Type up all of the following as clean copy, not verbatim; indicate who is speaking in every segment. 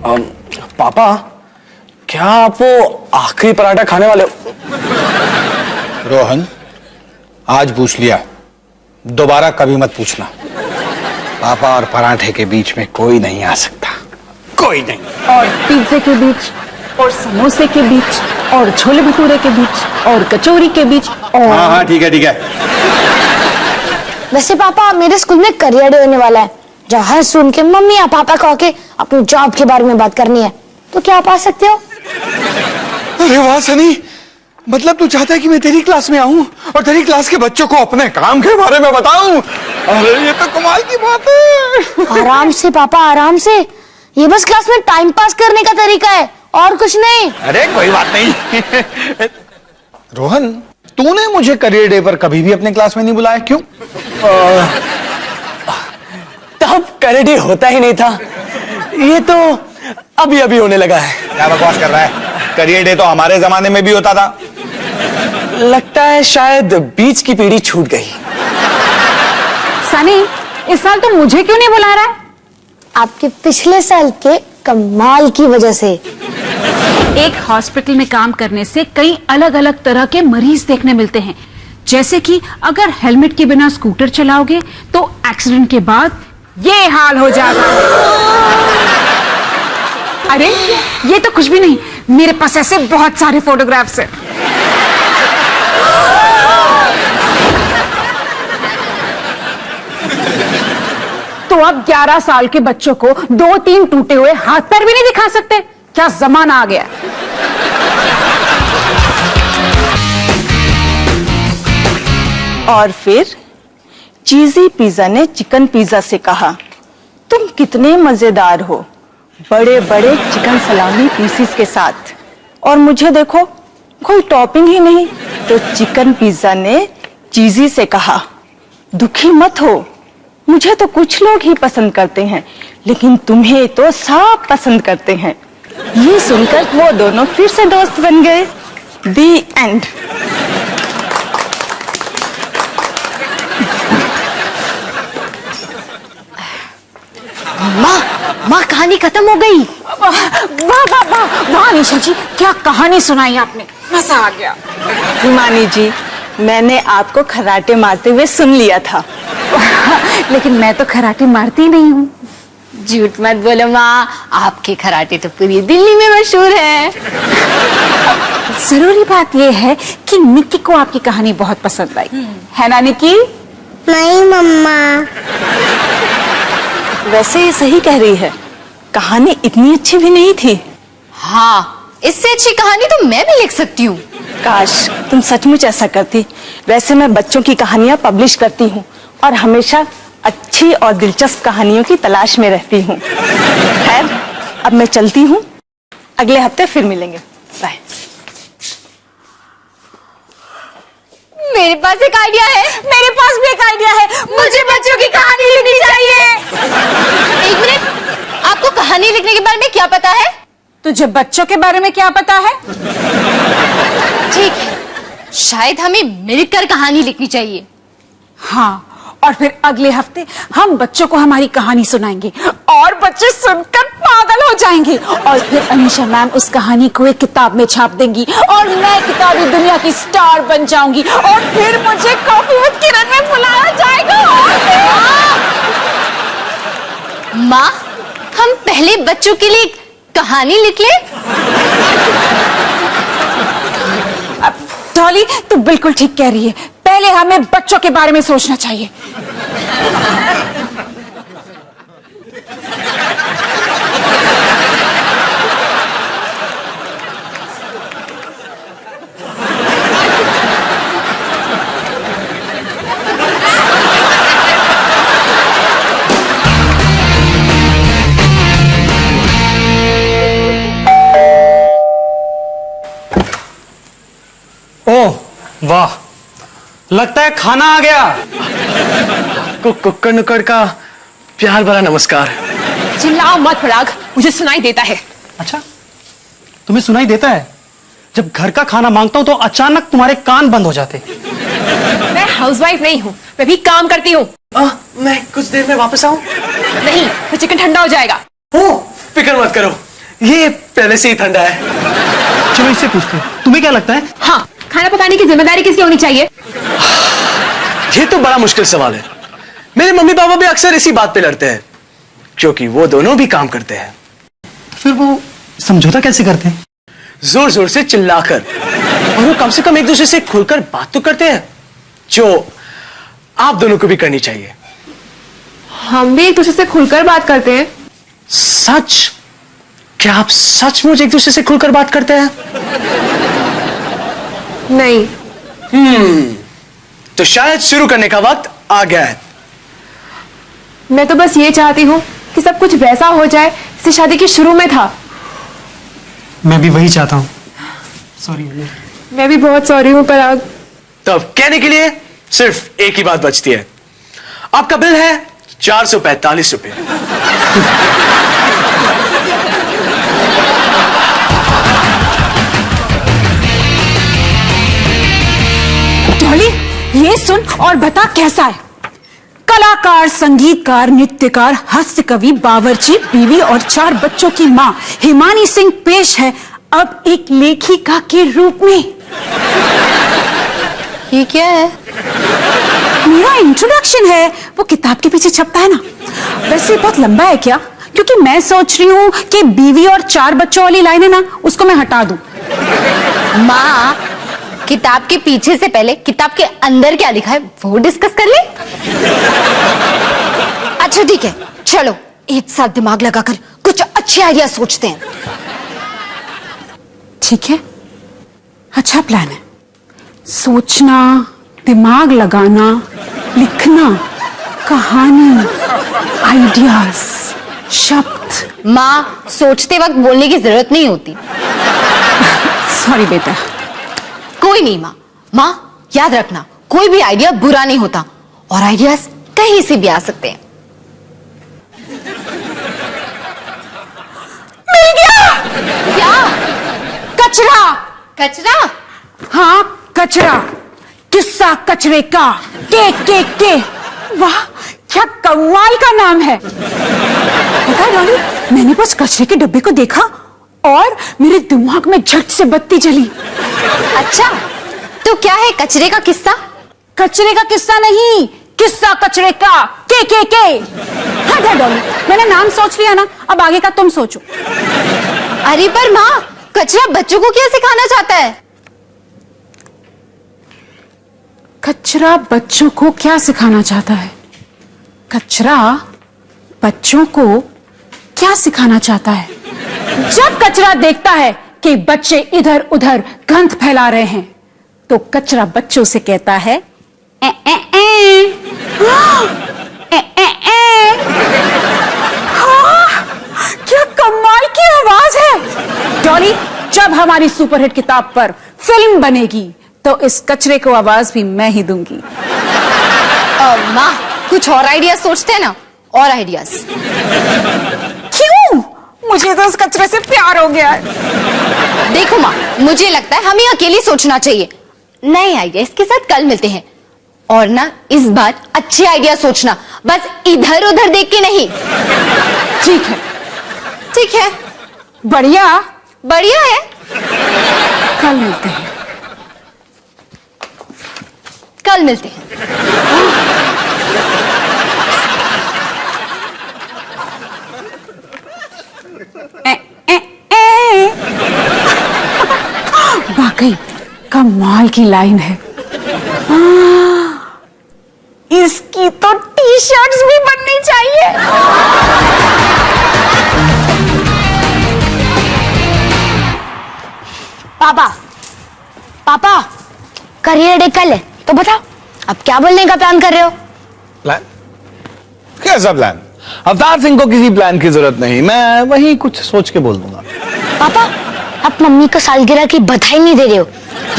Speaker 1: पापा, क्या आप वो आखिरी पराठा खाने वाले हो?
Speaker 2: रोहन, आज पूछ लिया, दोबारा कभी मत पूछना। पापा और पराठे के बीच में कोई नहीं आ सकता, कोई नहीं।
Speaker 3: और पिज्जे के बीच, और समोसे के बीच, और छोले भटूरे के बीच, और कचौरी के बीच, और
Speaker 2: हाँ ठीक है ठीक है।
Speaker 4: वैसे पापा, मेरे स्कूल में करियर डे होने वाला है, जहाँ सुन के मम्मी या पापा कह के अपनी जॉब के बारे में बात करनी है, तो क्या आप आ सकते हो?
Speaker 2: अरे वाह सनी, मतलब तू चाहता है कि मैं तेरी क्लास में आऊं और तेरी क्लास के बच्चों को अपने काम के बारे में बताऊं? अरे ये तो कमाल की बात है।
Speaker 4: आराम से पापा, आराम से। ये बस क्लास में टाइम पास करने का तरीका है, और कुछ नहीं।
Speaker 2: अरे कोई बात नहीं। रोहन, तूने मुझे करियर डे पर कभी भी अपने क्लास में नहीं बुलाया, क्यों?
Speaker 1: तब करियर डे होता ही नहीं था, ये तो अभी अभी होने लगा है।
Speaker 2: क्या बकवास कर रहा है? करियर डे तो हमारे जमाने में भी होता था।
Speaker 1: लगता है शायद बीच की पीढ़ी छूट गई।
Speaker 3: सनी, इस साल तो मुझे क्यों नहीं बुला रहा है?
Speaker 4: आपके पिछले साल के कमाल की वजह से।
Speaker 3: एक हॉस्पिटल में काम करने से कई अलग अलग तरह के मरीज देखने मिलते हैं। जैसे कि अगर हेलमेट के बिना स्कूटर चलाओगे तो एक्सीडेंट के बाद ये हाल हो जाता है। अरे ये तो कुछ भी नहीं, मेरे पास ऐसे बहुत सारे फोटोग्राफ्स हैं। तो अब 11 साल के बच्चों को 2-3 टूटे हुए हाथ पैर भी नहीं दिखा सकते? क्या जमाना आ गया।
Speaker 5: और फिर चीजी पिज्जा ने चिकन पिज्जा से कहा, तुम कितने मजेदार हो, बड़े बड़े चिकन सलामी पीसीस के साथ, और मुझे देखो कोई टॉपिंग ही नहीं। तो चिकन पिज्जा ने चीजी से कहा, दुखी मत हो, मुझे तो कुछ लोग ही पसंद करते हैं, लेकिन तुम्हें तो सब पसंद करते हैं। ये सुनकर वो दोनों फिर से दोस्त बन गए। दी एंड।
Speaker 4: माँ, कहानी खत्म हो गई।
Speaker 3: वाह वाह वाह वाह निशा जी, क्या कहानी सुनाई आपने, मजा आ गया।
Speaker 5: हिमानी जी, मैंने आपको खराटे मारते हुए सुन लिया था।
Speaker 3: लेकिन मैं तो खराटे मारती नहीं हूँ।
Speaker 4: झूठ मत बोलो माँ, आपके खराटे तो पूरी दिल्ली में मशहूर है।
Speaker 3: जरूरी बात यह है कि निक्की को आपकी कहानी बहुत पसंद आई, है ना निक्की?
Speaker 4: नहीं मम्मा।
Speaker 5: वैसे ये सही कह रही है, कहानी इतनी अच्छी भी नहीं थी।
Speaker 4: हाँ, इससे अच्छी कहानी तो मैं भी लिख सकती हूँ।
Speaker 5: काश तुम सचमुच ऐसा करती। वैसे मैं बच्चों की कहानियां पब्लिश करती हूँ और हमेशा अच्छी और दिलचस्प कहानियों की तलाश में रहती हूँ। खैर, अब मैं चलती हूँ, अगले हफ्ते फिर मिलेंगे। बाय।
Speaker 4: मेरे पास एक आइडिया है।
Speaker 3: मेरे पास भी एक आइडिया है,
Speaker 4: मुझे बच्चों की कहानी लिखनी चाहिए। एक मिनट, आपको कहानी लिखने के बारे में क्या पता है?
Speaker 3: तुझे बच्चों के बारे में क्या पता है?
Speaker 4: ठीक है, शायद हमें मिलकर कहानी लिखनी चाहिए।
Speaker 3: हाँ, और फिर अगले हफ्ते हम बच्चों को हमारी कहानी सुनाएंगे और बच्चे सुनकर पागल हो जाएंगे, और फिर अनीशा मैम उस कहानी को एक किताब में छाप देंगी और मैं किताबी दुनिया की स्टार बन जाऊंगी, और फिर मुझे कॉफी विद किरण में बुलाया जाएगा।
Speaker 4: माँ, हम पहले बच्चों के लिए कहानी लिख लें?
Speaker 3: डॉली, तू बिल्कुल ठीक कह रही है, पहले हमें बच्चों के बारे में सोचना चाहिए।
Speaker 1: ओह वाह, लगता है खाना आ गया। को कुक्कड़ नुक्कड़ का प्यार भरा नमस्कार।
Speaker 6: चिल्लाओ मत पराग, मुझे सुनाई देता है।
Speaker 7: अच्छा, तुम्हें सुनाई देता है? जब घर का खाना मांगता हूं तो अचानक तुम्हारे कान बंद हो जाते।
Speaker 6: मैं हाउसवाइफ नहीं हूँ, मैं भी काम करती हूँ।
Speaker 1: मैं कुछ देर में वापस आऊं?
Speaker 6: नहीं, तो चिकन ठंडा हो जाएगा।
Speaker 1: फिक्र मत करो, ये पहले से ही ठंडा है।
Speaker 7: चलो इससे पूछते हैं, तुम्हें क्या लगता है?
Speaker 6: हाँ, खाना पकाने की जिम्मेदारी किसकी होनी चाहिए?
Speaker 1: ये तो बड़ा मुश्किल सवाल है। मेरे मम्मी पापा भी अक्सर इसी बात पे लड़ते हैं, क्योंकि वो दोनों भी काम करते हैं।
Speaker 7: फिर वो समझौता कैसे करते हैं?
Speaker 1: जोर जोर से चिल्लाकर, और वो कम से कम एक दूसरे से खुलकर बात तो करते हैं, जो आप दोनों को भी करनी चाहिए।
Speaker 6: हम भी एक दूसरे से खुलकर बात करते हैं।
Speaker 1: सच? क्या आप सचमुच एक दूसरे से खुलकर बात करते हैं?
Speaker 6: नहीं।
Speaker 1: तो शायद शुरू करने का वक्त आ गया है।
Speaker 6: मैं तो बस ये चाहती हूँ कि सब कुछ वैसा हो जाए जैसे शादी के शुरू में था।
Speaker 7: मैं भी वही चाहता हूँ। सॉरी।
Speaker 6: मैं भी बहुत सॉरी हूँ पराग।
Speaker 1: तो अब कहने के लिए सिर्फ एक ही बात बचती है। आपका बिल है 445 रुपए।
Speaker 3: डॉली, ये सुन और बता कैसा है। कलाकार, संगीतकार, नृत्यकार, हास्य कवि, बावर्ची, बीवी और 4 बच्चों की मां हिमानी सिंह पेश है अब एक लेखिका के रूप में।
Speaker 4: ये क्या है?
Speaker 3: मेरा इंट्रोडक्शन है, वो किताब के पीछे छपता है ना। वैसे बहुत लंबा है क्या? क्योंकि मैं सोच रही हूँ कि बीवी और 4 बच्चों वाली लाइन है ना, उसको मैं हटा दूं।
Speaker 4: माँ, किताब के पीछे से पहले किताब के अंदर क्या लिखा है वो डिस्कस कर ले। अच्छा ठीक है, चलो एक साथ दिमाग लगाकर कुछ अच्छे आइडिया सोचते हैं।
Speaker 3: ठीक है, अच्छा प्लान है। सोचना, दिमाग लगाना, लिखना, कहानी, आइडियाज, शब्द।
Speaker 4: माँ, सोचते वक्त बोलने की जरूरत नहीं होती।
Speaker 3: सॉरी बेटा।
Speaker 4: कोई नहीं माँ। माँ, याद रखना, कोई भी आइडिया बुरा नहीं होता और आइडियाज कहीं से भी आ सकते हैं।
Speaker 3: मिल गया।
Speaker 4: क्या?
Speaker 3: कचरा।
Speaker 4: कचरा?
Speaker 3: हाँ, कचरा। किस्सा कचरे का। के। वाह, क्या कमाल का नाम है। पता है डॉली, मैंने बस कचरे के डब्बे को देखा और मेरे दिमाग में झट से बत्ती जली।
Speaker 4: अच्छा, तो क्या है कचरे का किस्सा?
Speaker 3: कचरे का किस्सा नहीं, किस्सा कचरे का। के। हाँ डॉली, मैंने नाम सोच लिया ना, अब आगे का तुम सोचो।
Speaker 4: अरे पर माँ, कचरा बच्चों को क्या सिखाना चाहता है?
Speaker 3: कचरा बच्चों को क्या सिखाना चाहता है? कचरा बच्चों को क्या सिखाना चाहता है? जब कचरा देखता है कि बच्चे इधर उधर गंद फैला रहे हैं, तो कचरा बच्चों से कहता है ए ए ए। ए ए ए। हाँ, क्या कमाल की आवाज है। डॉली, जब हमारी सुपरहिट किताब पर फिल्म बनेगी तो इस कचरे को आवाज भी मैं ही दूंगी।
Speaker 4: माँ, कुछ और आइडिया सोचते हैं ना, और आइडियाज।
Speaker 3: क्यों? मुझे तो इस कचरे से प्यार हो गया है।
Speaker 4: देखो माँ, मुझे लगता है हमें अकेले सोचना चाहिए। नए आइडिया इसके साथ कल मिलते हैं। और ना, इस बार अच्छे आइडिया सोचना, बस इधर उधर देख के नहीं।
Speaker 3: ठीक है।
Speaker 4: ठीक है,
Speaker 3: बढ़िया।
Speaker 4: बढ़िया है।
Speaker 3: कल मिलते हैं।
Speaker 4: कल मिलते हैं।
Speaker 3: ए, ए, ए। वाकई कमाल की लाइन है। इसकी तो टी शर्ट्स भी बननी चाहिए।
Speaker 4: पापा, करियर डे कल है, तो बताओ अब क्या बोलने का प्लान कर रहे हो?
Speaker 2: प्लान? कैसा प्लान? अवतार सिंह को किसी प्लान की जरूरत नहीं, मैं वही कुछ सोच के बोल दूंगा।
Speaker 4: पापा, आप मम्मी को सालगिरह की बधाई नहीं दे रहे हो।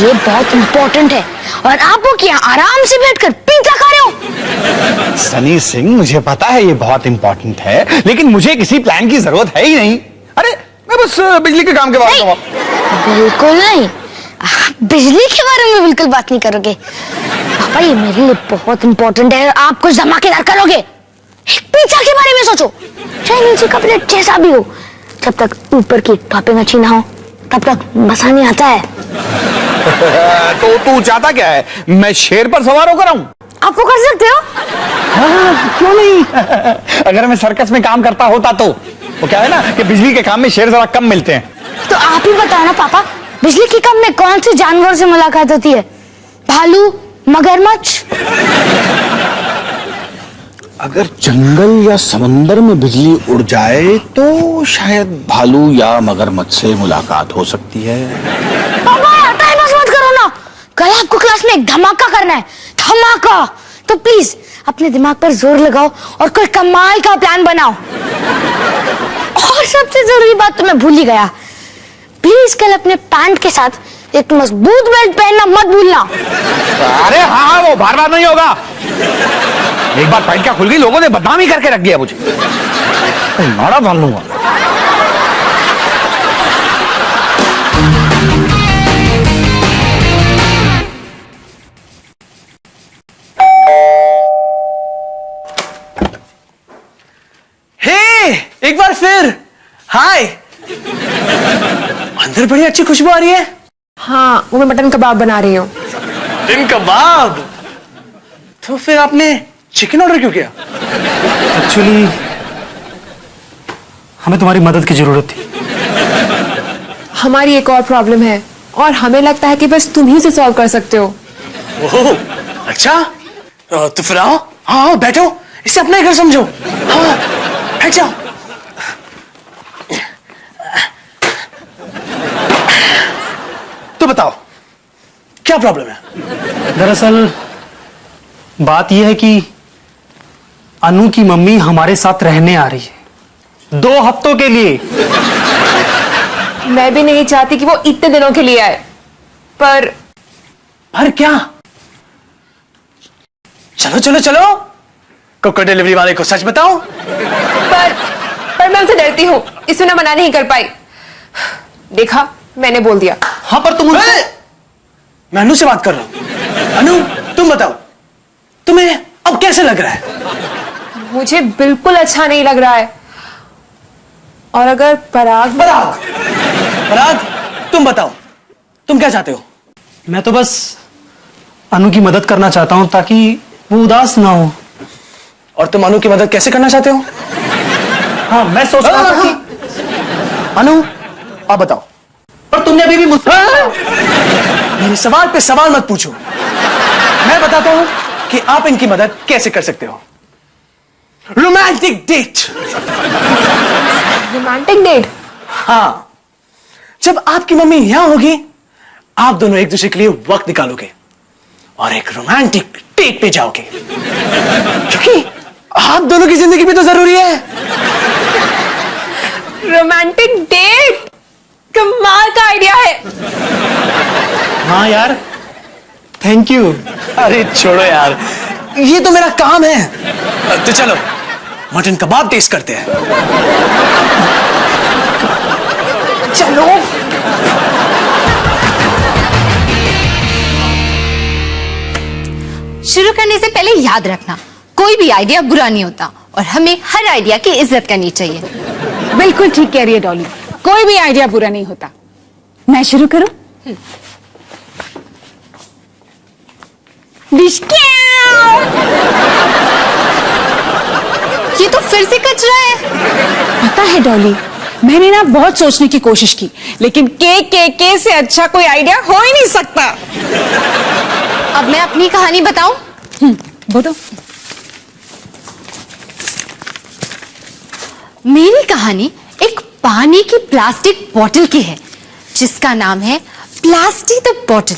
Speaker 4: ये बहुत इंपॉर्टेंट है और आप वो क्या आराम से बैठकर पिज्जा खा रहे हो।
Speaker 2: सनी सिंह, मुझे पता है ये बहुत इंपॉर्टेंट है, लेकिन मुझे किसी प्लान की जरूरत है ही नहीं। अरे मैं बस बिजली के काम के बारे में।
Speaker 4: बिल्कुल नहीं, आप बिजली के बारे में बिल्कुल बात नहीं करोगे। पापा, ये मेरे लिए बहुत इंपॉर्टेंट है, आप कुछ धमाकेदार करोगे। एक पिज्जा के बारे में सोचो, चाहे नीचे का प्लेट जैसा भी हो,
Speaker 8: जब तक ऊपर की टॉपिंग अच्छी ना हो तब तक मजा नहीं आता है।
Speaker 2: तो तू चाहता क्या है, मैं शेर पर सवार होकर आऊं?
Speaker 8: आप वो कर सकते हो?
Speaker 2: हाँ, क्यों नहीं? अगर मैं सर्कस में काम करता होता तो वो क्या है ना कि बिजली के काम में शेर जरा कम मिलते हैं।
Speaker 8: तो आप ही बताओ ना पापा, बिजली के काम में कौन से जानवर से मुलाकात होती है? भालू, मगरमच्छ?
Speaker 2: अगर जंगल या समंदर में बिजली उड़ जाए तो शायद भालू या मगरमच्छ से मुलाकात हो सकती है।
Speaker 8: पापा टाइम पास मत करो ना, कल आपको क्लास में एक धमाका करना है, धमाका। तो प्लीज अपने दिमाग पर जोर लगाओ और कोई कमाल का प्लान बनाओ। और सबसे जरूरी बात तो मैं भूल ही गया, प्लीज कल अपने पैंट के साथ एक मजबूत बेल्ट पहनना मत भूलना।
Speaker 2: अरे हाँ, वो बार बार नहीं होगा। एक बार पैंट क्या खुल गई, लोगों ने बदनाम ही करके रख दिया मुझे। नाड़ा बांध लूंगा।
Speaker 1: हे, एक बार फिर हाय। अंदर बड़ी अच्छी खुशबू आ रही है।
Speaker 6: हाँ, वो मैं मटन कबाब बना रही हूँ।
Speaker 1: मटन कबाब? तो फिर आपने चिकन ऑर्डर क्यों किया?
Speaker 7: एक्चुअली हमें तुम्हारी मदद की जरूरत थी।
Speaker 6: हमारी एक और प्रॉब्लम है और हमें लगता है कि बस तुम ही उसे सॉल्व कर सकते हो।
Speaker 1: ओह, अच्छा। तो फिर आओ, हाँ बैठो, इसे अपना ही घर समझो। हाँ बैठ जाओ। तो बताओ क्या प्रॉब्लम है?
Speaker 7: दरअसल बात यह है कि अनु की मम्मी हमारे साथ रहने आ रही है 2 हफ्तों के लिए।
Speaker 6: मैं भी नहीं चाहती कि वो इतने दिनों के लिए आए, पर
Speaker 1: क्या? चलो चलो चलो, कुकर डिलीवरी वाले को सच बताओ।
Speaker 6: पर मैं उनसे डरती हूँ, इसलिए मैं मना नहीं कर पाई। देखा, मैंने बोल दिया।
Speaker 1: हाँ पर तुम उनसे... मैं अनु से बात कर रहा हूं। अनु तुम बताओ, तुम्हें अब कैसे लग रहा है?
Speaker 6: मुझे बिल्कुल अच्छा नहीं लग रहा है। और अगर पराग
Speaker 1: तुम बताओ, तुम क्या चाहते हो?
Speaker 7: मैं तो बस अनु की मदद करना चाहता हूं ताकि वो उदास ना हो।
Speaker 1: और तुम अनु की मदद कैसे करना चाहते हो?
Speaker 7: हाँ, मैं सोच रहा था कि
Speaker 1: अनु आप बताओ।
Speaker 7: पर तुमने अभी भी मुझसे
Speaker 1: मेरे सवाल पे सवाल मत पूछो। मैं बताता हूं कि आप इनकी मदद कैसे कर सकते हो। Romantic date.
Speaker 6: Romantic date?
Speaker 1: हाँ, जब आपकी मम्मी यहां होगी, आप दोनों एक दूसरे के लिए वक्त निकालोगे और एक रोमांटिक डेट पे जाओगे, क्योंकि आप दोनों की जिंदगी भी तो जरूरी है।
Speaker 6: Romantic date? कमाल का आइडिया है।
Speaker 7: हाँ यार, थैंक यू।
Speaker 1: अरे छोड़ो यार, ये तो मेरा काम है। तो चलो मटन कबाब टेस्ट करते हैं। चलो।
Speaker 4: शुरू करने से पहले याद रखना, कोई भी आइडिया बुरा नहीं होता और हमें हर आइडिया की इज्जत करनी चाहिए।
Speaker 3: बिल्कुल ठीक कह रही है डॉली, कोई भी आइडिया बुरा नहीं होता। मैं शुरू करूं?
Speaker 4: ये तो फिर से कचरा है।
Speaker 3: पता है डॉली, मैंने ना बहुत सोचने की कोशिश की, लेकिन के से अच्छा कोई आइडिया हो ही नहीं सकता।
Speaker 4: अब मैं अपनी कहानी बताऊं?
Speaker 3: बोलो।
Speaker 4: मेरी कहानी एक पानी की प्लास्टिक बोतल की है, जिसका नाम है plastic the bottle.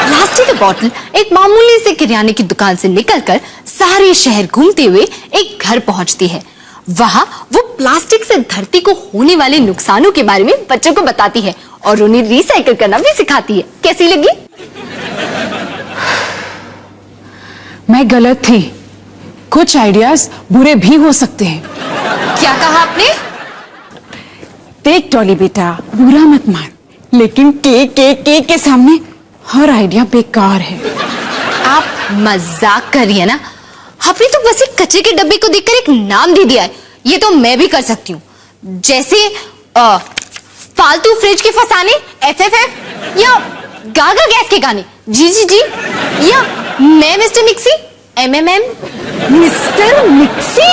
Speaker 4: Plastic the Bottle एक मामूली से किराने की दुकान से निकलकर सारे शहर घूमते हुए एक घर पहुंचती है। वहां वो प्लास्टिक से धरती को होने वाले नुकसानों के बारे में बच्चों को बताती है और उन्हें रिसाइकिल करना भी सिखाती है। कैसी लगी?
Speaker 3: मैं गलत थी, कुछ आइडियाज बुरे भी हो सकते हैं।
Speaker 4: क्या कहा आपने?
Speaker 3: देख डॉली बेटा, बुरा मत मान, लेकिन के सामने हर आइडिया बेकार है।
Speaker 4: आप मजाक कर रही है ना? आपने तो बस एक कचरे के डब्बे को देखकर एक नाम दे दिया है। ये तो मैं भी कर सकती हूँ। जैसे फालतू फ्रिज के फसाने FFF, या गागा गैस के गाने जी, या मैं mister mixie MMM।
Speaker 3: Mister mixie?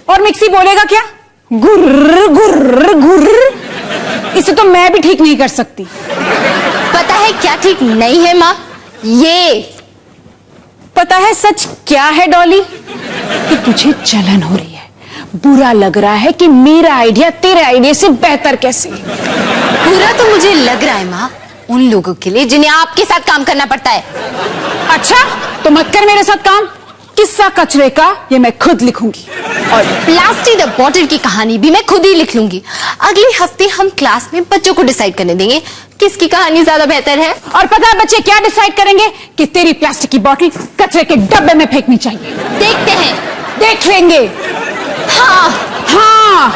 Speaker 3: और मिक्सी बोलेगा क्या? गुर्र गुर्र गुर्र। इसे तो मैं भी ठीक नहीं कर सकती।
Speaker 4: पता है क्या ठीक नहीं है माँ? ये
Speaker 3: पता है सच क्या है डॉली? कि तुझे जलन हो रही है, बुरा लग रहा है कि मेरा आइडिया तेरे आइडिया से बेहतर कैसे।
Speaker 4: बुरा तो मुझे लग रहा है माँ उन लोगों के लिए जिन्हें आपके साथ काम करना पड़ता है।
Speaker 3: अच्छा तो मत कर मेरे साथ काम। किस्सा कचरे का ये मैं खुद लिखूंगी।
Speaker 4: और प्लास्टिक द बॉटल की कहानी भी मैं खुद ही लिख लूंगी। अगले हफ्ते हम क्लास में बच्चों को डिसाइड करने देंगे किसकी कहानी ज्यादा बेहतर है।
Speaker 3: और पता है बच्चे क्या डिसाइड करेंगे? कि तेरी प्लास्टिक की बॉटल कचरे के डब्बे में फेंकनी चाहिए।
Speaker 4: देखते हैं।
Speaker 3: देख लेंगे।
Speaker 4: हाँ
Speaker 3: हाँ।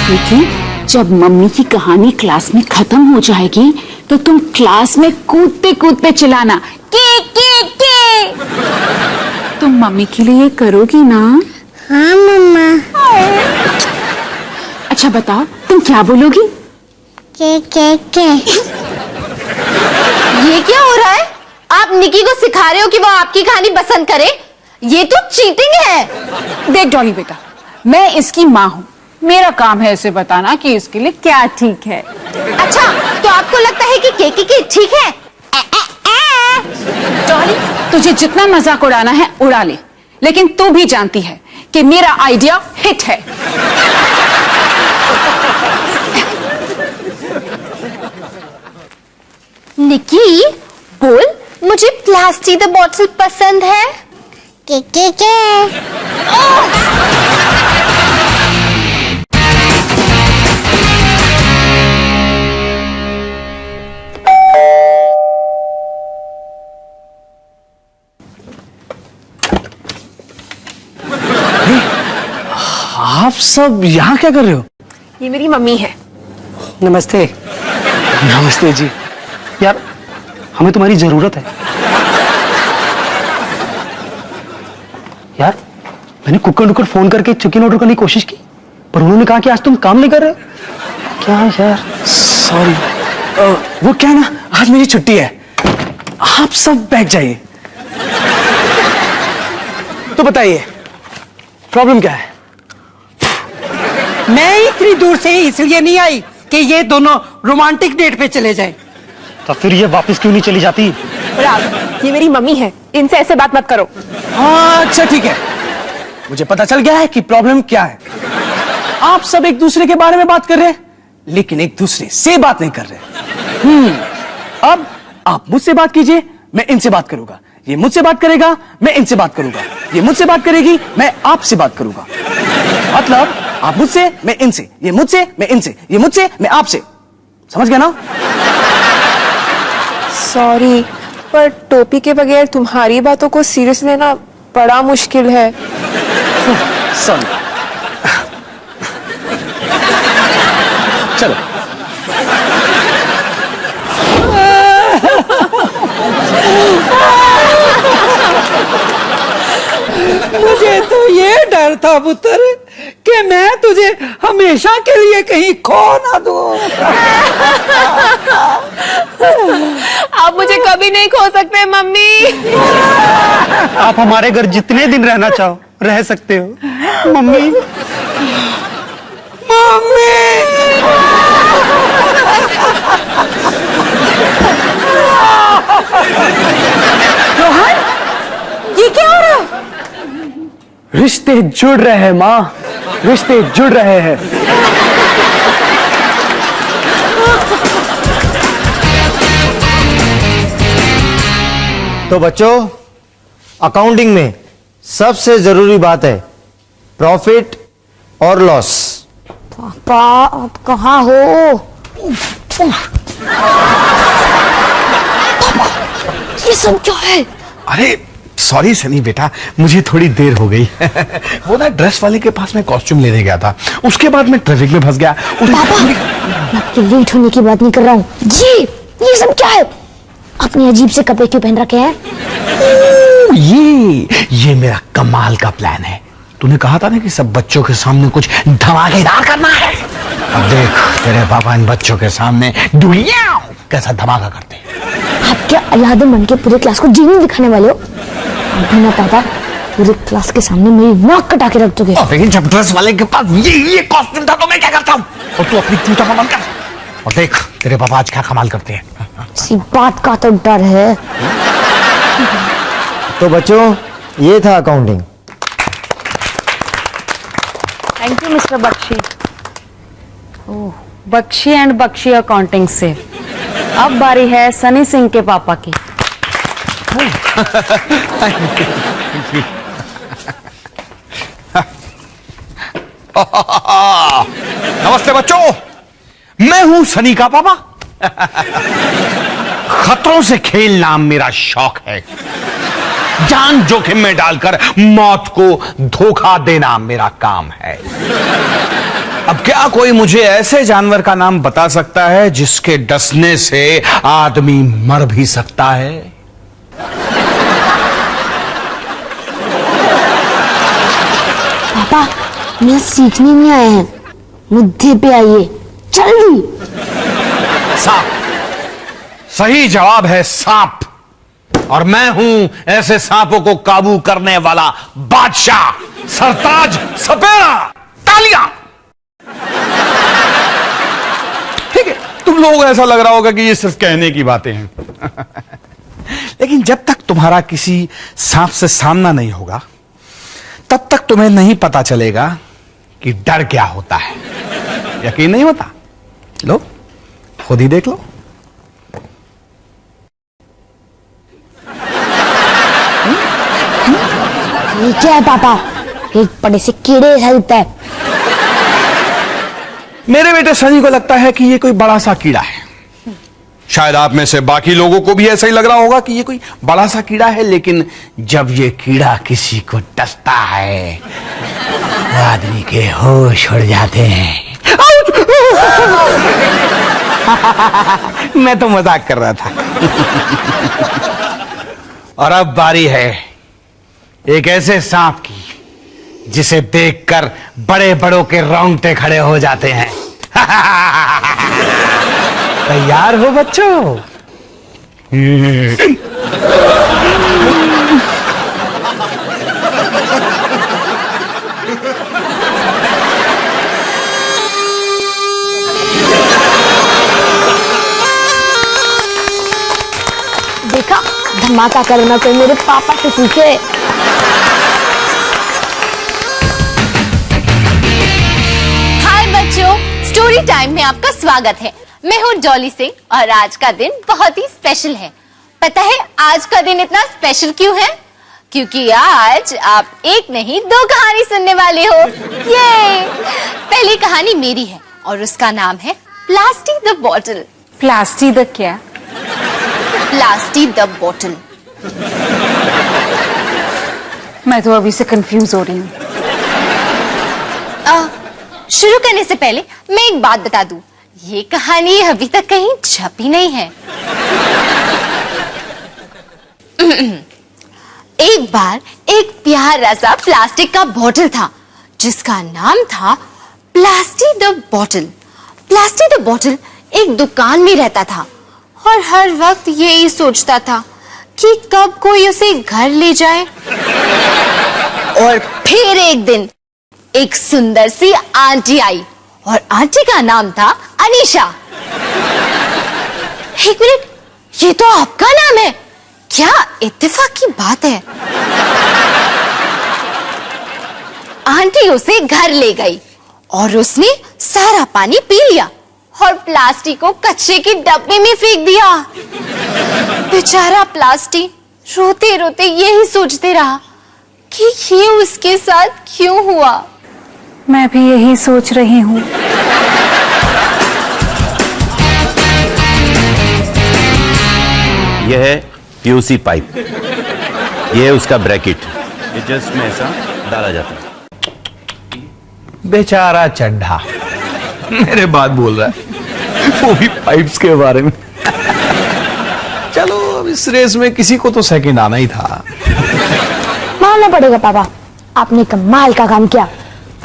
Speaker 3: देखी, जब मम्मी की कहानी क्लास में खत्म हो जाएगी तो तुम क्लास में कूदते कूदते चिल्लाना के। तुम मम्मी के लिए करोगी ना?
Speaker 8: हाँ मम्मा।
Speaker 3: अच्छा बताओ तुम क्या बोलोगी?
Speaker 8: के।
Speaker 4: ये क्या हो रहा है? आप निकी को सिखा रहे हो कि वो आपकी कहानी पसंद करे? ये तो चीटिंग है।
Speaker 3: देख डॉली बेटा, मैं इसकी माँ हूँ। मेरा काम है इसे बताना कि इसके लिए क्या ठीक है।
Speaker 4: अच्छा तो आपको लगता है कि के ठीक है?
Speaker 3: डॉली तुझे जितना मजाक उड़ाना है उड़ा ले, लेकिन तू भी जानती है कि मेरा आइडिया हिट है।
Speaker 4: निकी बोल, मुझे प्लास्टिक द बॉटल पसंद है।
Speaker 8: के।
Speaker 1: आप सब यहाँ क्या कर रहे हो?
Speaker 6: ये मेरी मम्मी है।
Speaker 7: नमस्ते।
Speaker 1: नमस्ते जी।
Speaker 7: यार हमें तुम्हारी जरूरत है। यार मैंने कुकर डुकर फोन करके चिकन ऑर्डर करने की कोशिश की, पर उन्होंने कहा कि आज तुम काम नहीं कर रहे। क्या यार?
Speaker 1: सॉरी। वो क्या ना, आज मेरी छुट्टी है। आप सब बैठ जाइए। तो बताइए प्रॉब्लम क्या है?
Speaker 9: मैं इतनी दूर से इसलिए नहीं आई कि ये दोनों रोमांटिक डेट पे चले जाएं।
Speaker 7: तो फिर ये वापस क्यों नहीं चली जाती?
Speaker 6: ये मेरी मम्मी है, इनसे ऐसे बात मत करो।
Speaker 1: हाँ अच्छा ठीक है, मुझे पता चल गया है कि प्रॉब्लम क्या है। आप सब एक दूसरे के बारे में बात कर रहे हैं, लेकिन एक दूसरे से बात नहीं कर रहे। अब आप मुझसे बात कीजिए, मैं इनसे बात करूंगा। ये मुझसे बात करेगा, मैं इनसे बात करूंगा। ये मुझसे बात करेगी, मैं आपसे बात करूंगा। मतलब आप मुझसे, मैं इनसे, ये मुझसे, मैं इनसे, ये मुझसे, मैं आपसे। समझ गया ना?
Speaker 6: सॉरी, पर टोपी के बगैर तुम्हारी बातों को सीरियस लेना बड़ा मुश्किल है।
Speaker 1: सॉरी। चलो।
Speaker 9: मुझे तो ये डर था पुत्र कि मैं तुझे हमेशा के लिए कहीं खो ना दूं।
Speaker 6: आप मुझे कभी नहीं खो सकते मम्मी।
Speaker 7: आप हमारे घर जितने दिन रहना चाहो रह सकते हो मम्मी।
Speaker 3: रोहन ये क्या हो रहा है?
Speaker 1: रिश्ते जुड़ रहे हैं माँ, रिश्ते जुड़ रहे हैं।
Speaker 10: तो बच्चों, अकाउंटिंग में सबसे जरूरी बात है प्रॉफिट और लॉस।
Speaker 8: पापा आप कहाँ हो? पापा ये सब क्या है?
Speaker 2: अरे सॉरी सनी बेटा, मुझे थोड़ी देर हो गई। वो ना ड्रेस वाले के पास मैं कॉस्ट्यूम लेने गया था, उसके बाद मैं ट्रैफिक में फंस गया।
Speaker 8: पापा मैं आपके लेट होने की बात नहीं कर रहा हूँ। ये सब क्या है? अपने अजीब से कपड़े क्यों पहन रखे हैं?
Speaker 2: ये मेरा कमाल का प्लान है। तूने कहा था ना कि सब बच्चों के सामने कुछ धमाकेदार करना है। अब देख तेरे पापा इन बच्चों के सामने दुनिया कैसा धमाका करते हैं।
Speaker 8: आप क्या अलादीन बन के पूरे क्लास को जीनी दिखाने वाले हो? बिना पापा पूरे क्लास के सामने मेरी नाक कटा के रख दोगे।
Speaker 2: लेकिन जब ड्रेस वाले के पास ये कॉस्ट्यूम था तो मैं क्या करता हूँ? और तू अपनी चूता का मन कर। और देख तेरे पापा आज क्या कमाल करते हैं।
Speaker 8: इसी बात का तो डर है।
Speaker 10: तो बच्चों ये था accounting.
Speaker 11: Thank you mister Bakshi. Oh, Bakshi and Bakshi accounting से। अब बारी है सनी सिंह के पापा की।
Speaker 2: नमस्ते बच्चों, मैं हूं सनी का पापा। खतरों से खेलना मेरा शौक है। जान जोखिम में डालकर मौत को धोखा देना मेरा काम है। अब क्या कोई मुझे ऐसे जानवर का नाम बता सकता है जिसके डसने से आदमी मर भी सकता है?
Speaker 8: पापा मैं सीखने नहीं आए हैं, मुद्दे पे आइए जल्दी।
Speaker 2: सांप। सही जवाब है सांप। और मैं हूं ऐसे सांपों को काबू करने वाला बादशाह, सरताज सपेरा। तालियां। ठीक है, तुम लोगों को ऐसा लग रहा होगा कि ये सिर्फ कहने की बातें हैं। लेकिन जब तक तुम्हारा किसी सांप से सामना नहीं होगा तब तक तुम्हें नहीं पता चलेगा कि डर क्या होता है। यकीन नहीं होता? लो खुद ही देख लो।
Speaker 8: ये क्या है पापा? एक बड़े से कीड़े जैसा दिखता है।
Speaker 2: मेरे बेटे सनी को लगता है कि ये कोई बड़ा सा कीड़ा है। शायद आप में से बाकी लोगों को भी ऐसा ही लग रहा होगा कि ये कोई बड़ा सा कीड़ा है, लेकिन जब ये कीड़ा किसी को डसता है वो आदमी के होश उड़ जाते हैं। मैं तो मजाक कर रहा था। और अब बारी है एक ऐसे सांप की जिसे देखकर बड़े बड़ों के रोंगटे खड़े हो जाते हैं। तैयार हो बच्चों?
Speaker 8: देखा, धमाका करना तो मेरे पापा से सीखे।
Speaker 4: हाय बच्चों, स्टोरी टाइम में आपका स्वागत है। मैं हूँ डॉली सिंह और आज का दिन बहुत ही स्पेशल है। पता है आज का दिन इतना स्पेशल क्यों है? क्योंकि आज आप एक नहीं दो कहानी सुनने वाले हो। ये पहली कहानी मेरी है और उसका नाम है प्लास्टी द बॉटल।
Speaker 11: प्लास्टी द क्या?
Speaker 4: प्लास्टी द बॉटल।
Speaker 11: मैं तो अभी से कंफ्यूज हो रही हूँ।
Speaker 4: शुरू करने से पहले मैं एक बात बता दूं, ये कहानी अभी तक कहीं छपी नहीं है। एक बार एक प्यारा सा प्लास्टिक का बोतल था जिसका नाम था Plasty the Bottle. Plasty the Bottle एक दुकान में रहता था और हर वक्त यही सोचता था कि कब कोई उसे घर ले जाए। और फिर एक दिन एक सुंदर सी आंटी आई और आंटी का नाम था अनीशा। एक मिनट, ये तो आपका नाम है? क्या इत्तेफाक की बात है। आंटी उसे घर ले गई और उसने सारा पानी पी लिया और प्लास्टिक को कचरे के डब्बे में फेंक दिया। बेचारा प्लास्टिक रोते रोते यही सोचते रहा कि ये उसके साथ क्यों हुआ।
Speaker 11: मैं भी यही सोच रही हूँ।
Speaker 12: यह है पीयूसी पाइप, यह है उसका ब्रैकेट। ये जस्ट में ऐसा डाला जाता है।
Speaker 2: बेचारा चड्ढा मेरे बात बोल रहा है, वो भी पाइप्स के बारे में। चलो अब इस रेस में किसी को तो सेकंड आना ही था।
Speaker 8: मानना पड़ेगा पापा, आपने कमाल का काम किया।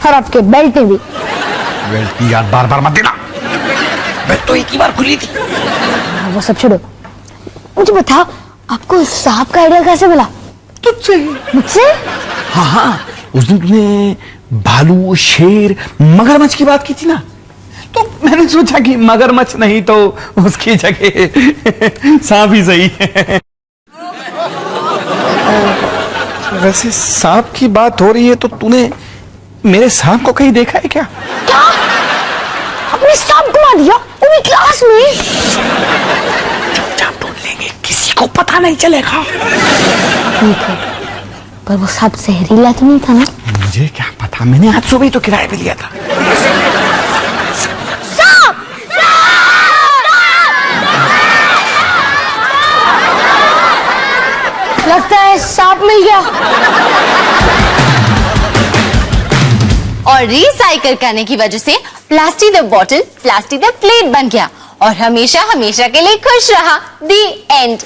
Speaker 8: और आपके बेल्ट ने भी।
Speaker 2: बेल्ट की याद बार बार मत देना, बेल्ट तो एक ही बार खुली थी।
Speaker 8: वो सब छोड़ो, मुझे बताओ आपको सांप का आइडिया कैसे मिला?
Speaker 2: तुझसे।
Speaker 8: मुझसे?
Speaker 2: हाँ हाँ, उस दिन तूने भालू, शेर, मगरमच्छ की बात की थी ना, तो मैंने सोचा कि मगरमच्छ नहीं तो उसकी जगह सांप ही सही है। वैसे सांप की बात हो रही है तो तूने मेरे सांप को कहीं देखा है क्या?
Speaker 8: क्या? आपने सांप को मार दिया? वो भी क्लास में?
Speaker 2: चुपचाप ढूंढ लेंगे, किसी को पता नहीं चलेगा।
Speaker 8: ठीक है, पर वो सांप जहरीला तो नहीं था ना?
Speaker 2: मुझे क्या पता, मैंने आज सुबह ही तो किराए पे लिया था।
Speaker 8: लगता है सांप मिल गया।
Speaker 4: और रिसाइकल करने की वजह से plastic the bottle plastic the plate बन गया और हमेशा हमेशा के लिए खुश रहा। दी एंड।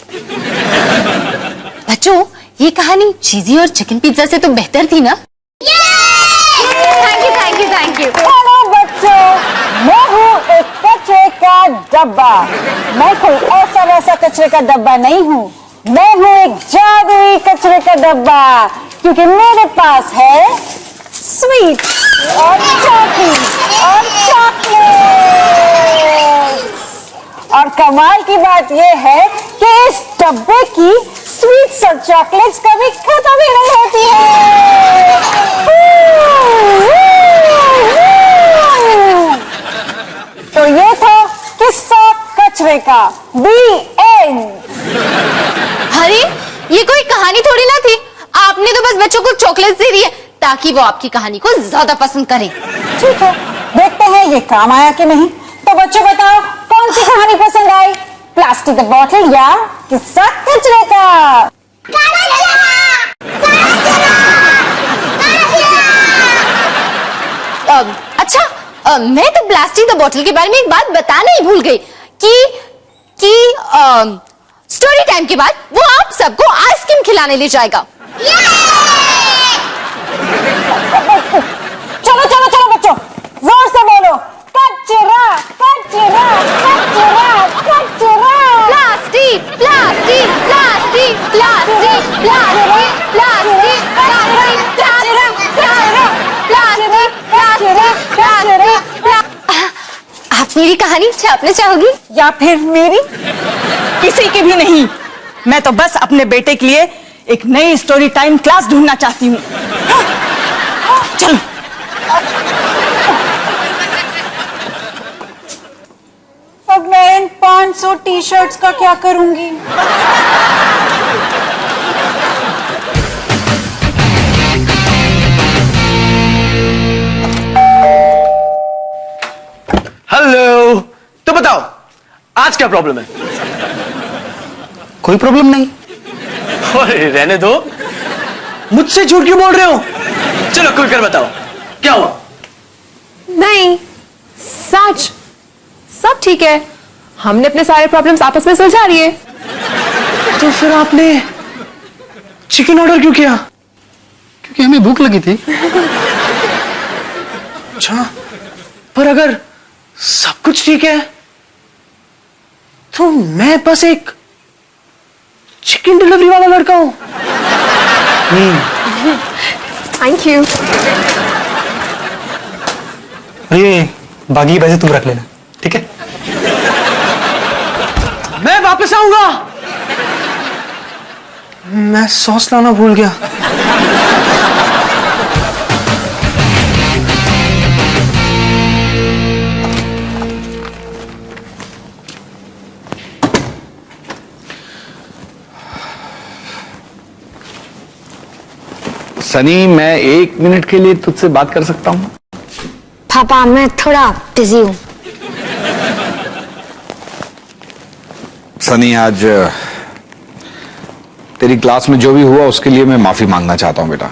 Speaker 4: बच्चों, ये कहानी चीजी और चिकन पिज्जा से तो बेहतर थी ना? Thank you thank you thank you.
Speaker 5: Hello बच्चों, मैं हूँ एक कचरे का डब्बा। मैं कोई ऐसा वैसा कचरे का डब्बा नहीं हूँ, मैं हूँ एक जादुई कचरे का डब्बा, क्योंकि मेरे पास है स्वीट और चॉकलेट और चॉकलेट। और कमाल की बात यह है कि इस डब्बे की स्वीट्स और चॉकलेट्स कभी खत्म ही नहीं होती है। तो ये था किस्सा कचरे का। दी एंड।
Speaker 4: अरे, ये कोई कहानी थोड़ी ना थी। आपने तो बस बच्चों को चॉकलेट दे दी है ताकि वो आपकी कहानी को ज्यादा पसंद करें।
Speaker 5: ठीक है, देखते हैं ये काम आया कि नहीं। तो बच्चों बताओ, कौन सी कहानी पसंद आई? प्लास्टिक द बॉटल या किस्सा कचरे का?
Speaker 4: अच्छा, मैं तो प्लास्टिक द बॉटल के बारे में एक बात बताना ही भूल गई कि स्टोरी टाइम के बाद वो आप सबको आइसक्रीम खिलाने ले जाएगा।
Speaker 5: चलो चलो चलो बच्चों, जोर से बोलो, कचरा कचरा कचरा कचरा।
Speaker 4: Plastic plastic plastic plastic plastic plastic plastic. आप मेरी कहानी छापना चाहोगी?
Speaker 5: या फिर मेरी? किसी की भी नहीं। मैं तो बस अपने बेटे के लिए एक नई स्टोरी टाइम क्लास ढूंढना चाहती हूँ। चलो। अब मैं इन 500 टी-शर्ट्स का क्या करूंगी?
Speaker 1: हेलो, तो बताओ आज क्या प्रॉब्लम है?
Speaker 7: कोई प्रॉब्लम नहीं।
Speaker 1: अरे रहने दो, मुझसे झूठ क्यों बोल रहे हो? चलो खुलकर बताओ क्या हुआ?
Speaker 6: नहीं, सच, सब ठीक है। हमने अपने सारे प्रॉब्लम्स आपस में सुलझा लिए।
Speaker 1: तो फिर आपने चिकन ऑर्डर क्यों किया?
Speaker 7: क्योंकि हमें भूख लगी थी।
Speaker 1: अच्छा, पर अगर सब कुछ ठीक है तो मैं बस एक चिकन डिलीवरी वाला लड़का हूं।
Speaker 6: Thank you.
Speaker 7: ये बाकी पैसे तुम रख लेना, ठीक है?
Speaker 1: मैं वापस आऊंगा। मैं सॉस लाना भूल गया।
Speaker 2: सनी, मैं 1 मिनट के लिए तुझसे बात कर सकता हूँ?
Speaker 8: पापा, मैं थोड़ा बिजी हूँ।
Speaker 2: सनी, आज तेरी क्लास में जो भी हुआ उसके लिए मैं माफी मांगना चाहता हूं बेटा।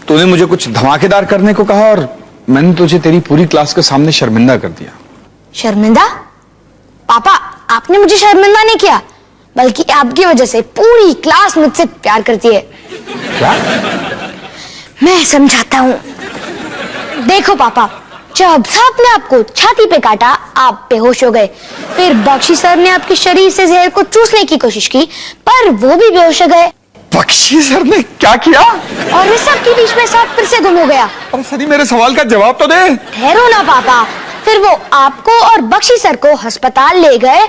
Speaker 2: तूने मुझे कुछ धमाकेदार करने को कहा और मैंने तुझे तेरी पूरी क्लास के सामने शर्मिंदा कर दिया।
Speaker 8: शर्मिंदा? पापा, आपने मुझे शर्मिंदा नहीं किया। बल्कि आपकी वजह से पूरी क्लास मुझसे प्यार करती है।
Speaker 2: क्या?
Speaker 8: मैं समझाता हूँ। देखो पापा, जब सांप ने आपको छाती पे काटा, आप बेहोश हो गए। फिर बख्शी सर ने आपके शरीर से जहर को चूसने की कोशिश की, पर वो भी बेहोश हो गए।
Speaker 2: बख्शी सर ने क्या किया?
Speaker 8: और इस सब के बीच में सांप फिर से गुम हो गया।
Speaker 2: अरे सनी, मेरे सवाल का जवाब तो दे।
Speaker 8: ठहरो ना पापा। फिर वो आपको और बख्शी सर को अस्पताल ले गए।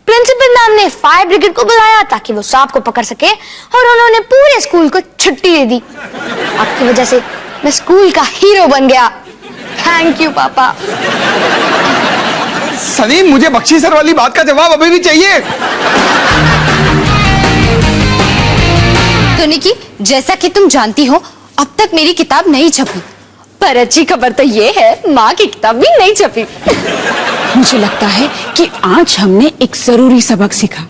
Speaker 8: प्रिंसिपल मैम ने फायर ब्रिगेड को बुलाया ताकि वो सांप को पकड़ सके, और उन्होंने पूरे स्कूल को छुट्टी दे दी। आपकी वजह से मैं स्कूल का हीरो बन गया। थैंक यू पापा।
Speaker 2: सनी, मुझे बख्शी सर वाली बात का जवाब अभी भी चाहिए।
Speaker 4: तो निकी, जैसा कि तुम जानती हो, अब तक मेरी किताब नहीं छपी, पर अच्छी खबर तो ये है, माँ की किताब भी नहीं छपी।
Speaker 3: मुझे लगता है कि आज हमने एक जरूरी सबक सीखा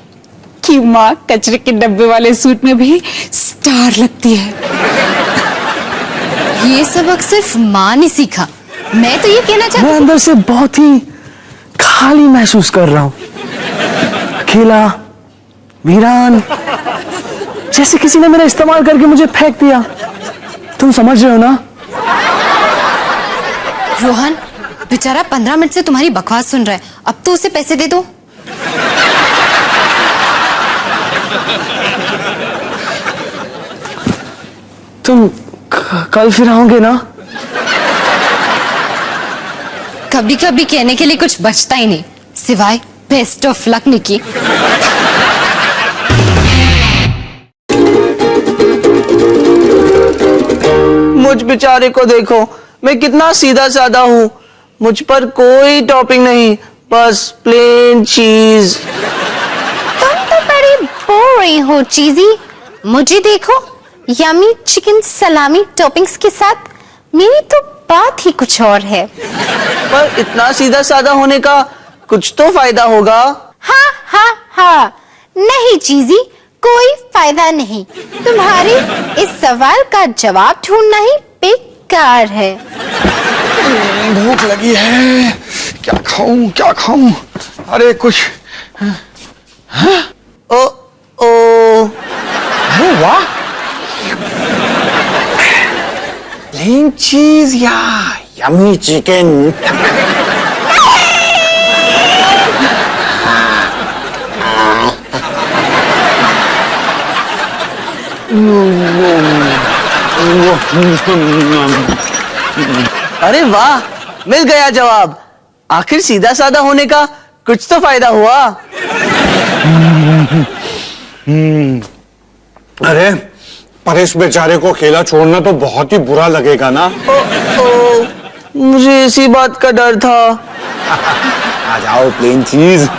Speaker 3: कि माँ कचरे के डब्बे वाले सूट में भी स्टार लगती है।
Speaker 4: ये सबक सिर्फ माँ ने सीखा, मैं तो ये कहना चाहती
Speaker 1: मैं अंदर से बहुत ही खाली महसूस कर रहा हूं, अकेला, वीरान, जैसे किसी ने मेरा इस्तेमाल करके मुझे फेंक दिया। तुम समझ रहे हो ना?
Speaker 4: रोहन, बेचारा 15 मिनट से तुम्हारी बकवास सुन रहा है, अब तो उसे पैसे दे दो।
Speaker 1: तुम कल फिर आओगे ना?
Speaker 4: कभी कभी कहने के लिए कुछ बचता ही नहीं, सिवाय बेस्ट ऑफ लक निकी।
Speaker 13: मुझ बेचारे को देखो, मैं कितना सीधा साधा हूँ। मुझ पर कोई टॉपिंग नहीं, बस प्लेन चीज।
Speaker 8: तुम तो बड़ी बोरिंग हो चीजी। मुझे देखो, यमी चिकन सलामी टॉपिंग्स के साथ। मेरी तो बात ही कुछ और है।
Speaker 13: पर इतना सीधा साधा होने का कुछ तो फायदा होगा।
Speaker 8: हाँ हाँ हाँ, नहीं चीजी, कोई फायदा नहीं। तुम्हारे इस सवाल का जवाब ढूंढना ही बेकार है।
Speaker 2: भूख लगी है, क्या खाऊं क्या खाऊं? अरे कुछ।
Speaker 13: ओ ओ,
Speaker 2: अरे वाह, प्लेन चीज या यम्मी चिकन।
Speaker 13: अरे वाह, मिल गया जवाब। आखिर सीधा साधा होने का कुछ तो फायदा हुआ।
Speaker 2: अरे पर इस बेचारे को अकेला छोड़ना तो बहुत ही बुरा लगेगा ना।
Speaker 13: ओ, मुझे इसी बात का डर था।
Speaker 2: आ जाओ प्लेन चीज।